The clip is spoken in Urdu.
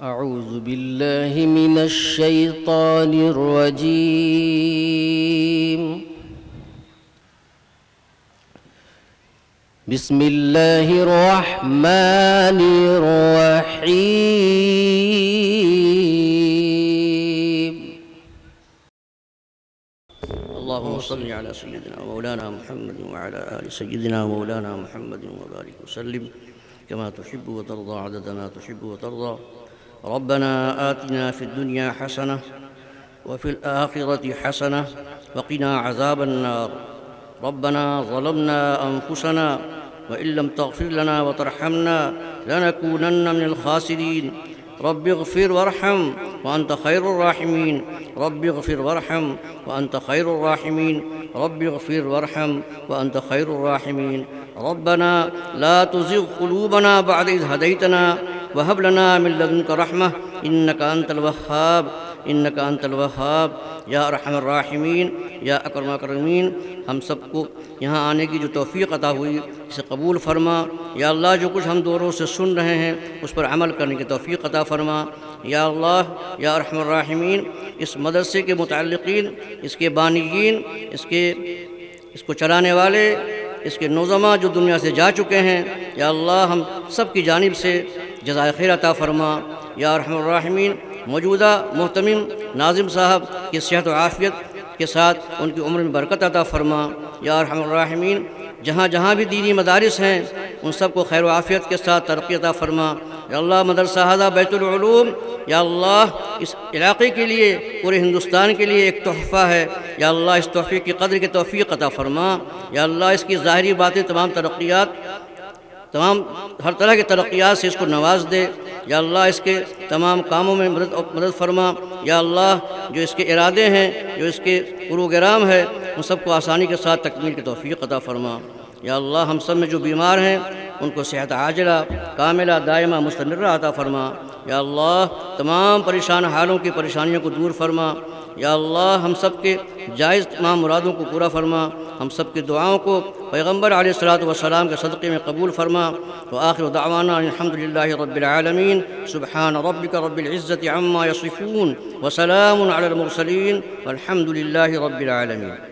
أعوذ بالله من الشيطان الرجيم. بسم الله الرحمن الرحيم. اللهم صل على سيدنا مولانا محمد وعلى آل سيدنا مولانا محمد وبارك وسلم كما تحب وترضى عدد ما تحب وترضى. ربنا آتنا في الدنيا حسنة وفي الآخرة حسنة وقنا عذاب النار. ربنا ظلمنا أنفسنا وإن لم تغفر لنا وترحمنا لنكونن من الخاسرين. رب اغفر وارحم وأنت خير الراحمين. رب اغفر وارحم وأنت خير الراحمين. رب اغفر وارحم وأنت خير الراحمين. ربنا لا تزغ قلوبنا بعد إذ هديتنا وهب لنا من لدنك رحمة إنك أنت الوهاب. إنك أنت الوهاب. یا ارحم الراحمین، یا اکرم الاکرمین، ہم سب کو یہاں آنے کی جو توفیق عطا ہوئی اسے قبول فرما. یا اللہ جو کچھ ہم دوروں سے سن رہے ہیں اس پر عمل کرنے کی توفیق عطا فرما. یا اللہ یا ارحم الراحمین، اس مدرسے کے متعلقین، اس کے بانیین، اس کو چلانے والے، اس کے نظماء جو دنیا سے جا چکے ہیں، یا اللہ ہم سب کی جانب سے جزائے خیر عطا فرما. یا ارحم الراحمین، موجودہ محتمم ناظم صاحب کی صحت و عافیت کے ساتھ ان کی عمر میں برکت عطا فرما. یا ارحم الراحمین، جہاں جہاں بھی دینی مدارس ہیں ان سب کو خیر و عافیت کے ساتھ ترقی عطا فرما. یا اللہ مدرسہ ہذا بیت العلوم، یا اللہ اس علاقے کے لیے، پورے ہندوستان کے لیے ایک تحفہ ہے. یا اللہ اس تحفے کی قدر کی توفیق عطا فرما. یا اللہ اس کی ظاہری باتیں تمام ہر طرح کی ترقیات سے اس کو نواز دے. یا اللہ اس کے تمام کاموں میں مدد فرما. یا اللہ جو اس کے ارادے ہیں، جو اس کے پروگرام ہے، ان سب کو آسانی کے ساتھ تکمیل کی توفیق عطا فرما. یا اللہ ہم سب میں جو بیمار ہیں ان کو صحت عاجلہ کاملہ دائمہ مستمرہ عطا فرما. یا اللہ تمام پریشان حالوں کی پریشانیوں کو دور فرما. یا اللہ ہم سب کے جائز تمام مرادوں کو پورا فرما. ہم سب کی دعاؤں کو پیغمبر علیہ الصلاۃ والسلام کے صدقے میں قبول فرما. وآخر دعوانا الحمد للہ رب العالمین. سبحان ربک رب العزة عما یصفون وسلام علی المرسلین والحمد للہ رب العالمین.